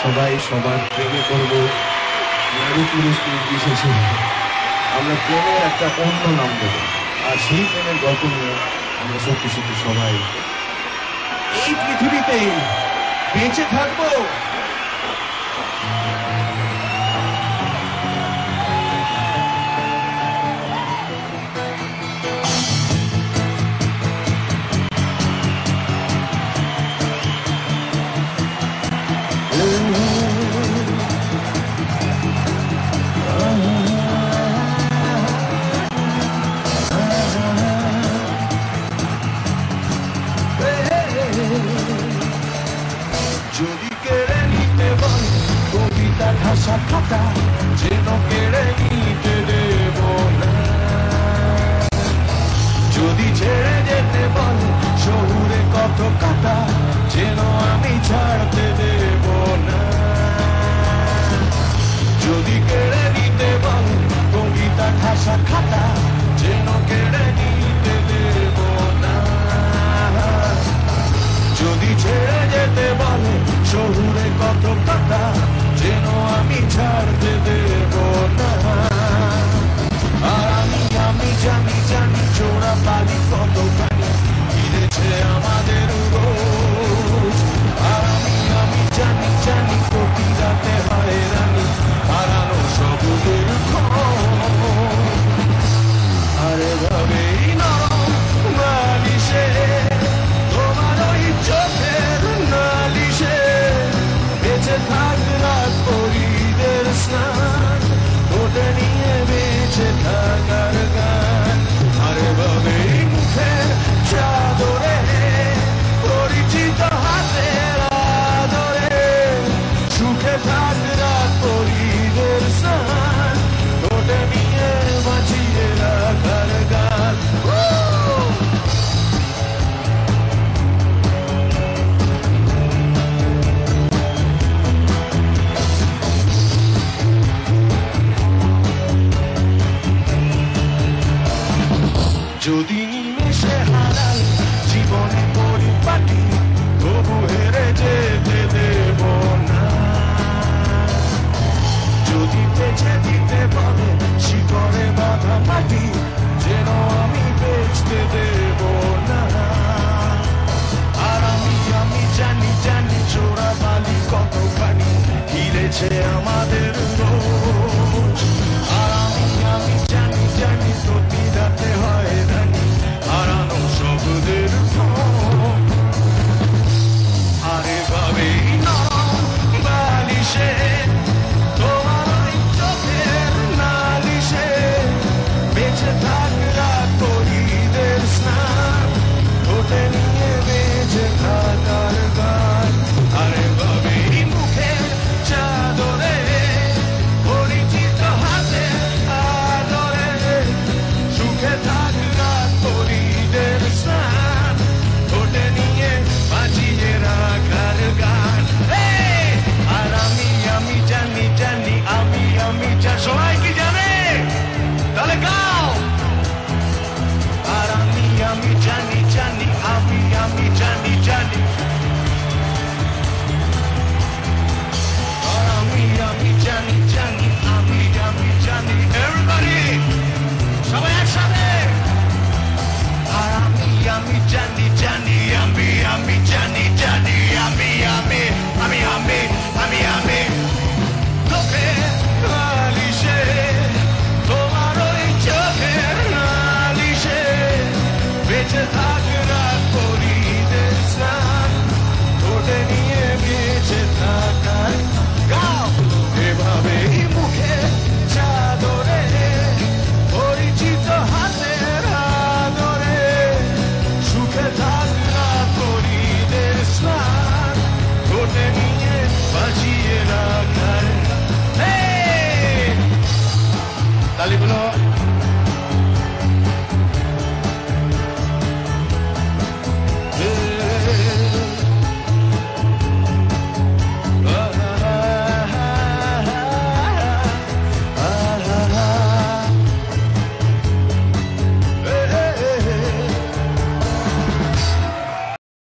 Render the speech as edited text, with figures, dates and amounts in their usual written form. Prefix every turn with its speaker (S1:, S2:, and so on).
S1: সবাই সবার প্রেমে করবো, নারী পুরুষ নির্বিশেষে আমরা প্রেমের একটা অন্য নাম দেবো। আর সেই প্রেমের গল্প নিয়ে আমরা সত্যি সত্যি সবাই এই পৃথিবীতে বেঁচে থাকবো। যদি কেড়ে নিতে বল কবিতা ভাষা খাতা, যেন কেড়ে নিতে দেব না। যদি ছেড়ে যেতে বল শহুরে কত কাটা, যেন আমি ছাড়তে দেব না। যদি কেড়ে নিতে বল কবিতা ভাষা খাতা, যেন কেড়ে নিতে দেব না। যদি ছেড়ে যেতে বলে শহুরে কত কথা, যেন আমি ছাড়তে দেব না। আর আমি জানি জানি চোরা বালি কত গানি ফিরেছে আমাদের রোজ। আর আমি জানি জানি প্রতি রাতে হয় রানি হারানো সবুজের খোঁজ। আরে ভাবেই নরম বালিশে তোমার ওই চোখের নালিশে বেঁচে থাক রাত পরীদের স্নান, ওটা নিয়ে বেঁচে থাকার গান। আরে ভাবেই মুখের চাদরে পরিচিত হাতের আদরে সুখে থাক রাত পরীদের স্নান, ওটা নিয়ে বাঁচিয়ে রাখার গান। যদি নিমেষে হারাল জীবনে পরিপাটি, তবু হেরে যেতে দেব না। যদি বেঁচে দিতে বলে শিকড়ে বাঁধা মাটি, যেন আমি বেচতে দেব না। আর আমি জানি জানি চোরা বালি কত পানি হিলেছে আমাদের রোজ। আর আমি জানি জানি প্রতি রাতে হয় রানি হারানো শব্দের খোঁজ। আরে ভাবেই নরম বালিশে তোমার ওই চোখের নালিশে বেঁচে থাক রাত পরীদের স্নান, ওটা নিয়ে বেঁচে থাকার গান। আরে ভাবেই মুখের চাদরে পরিচিত হাতে আদরে সুখে থাক রাত পরীদের স্নান, ওটা নিয়ে বাঁচিয়ে রাখার গান। আর আমি জানি জানি আমি সবাই কি জানে তাহলে গাও। আর আমি জানি জানি আমি জানি জানি। আর আমি জানি জানি আমি জানি। এভরিবডি সবাই একসাথে। আর আমি জানি জানি আমি জানি জানি আমি চোখের নালিশে তোমার ওই চোখের নালিশে বেঁচে থাক রাত পরীদের স্নান, ওটা নিয়ে বেঁচে থাকার গাও। এভাবেই মুখে চাদরে পরিচিত হাতের আদরে সুখে থাক রাত পরীদের স্নান, ওটা নিয়ে বাঁচিয়ে রাখার। তালিগুলো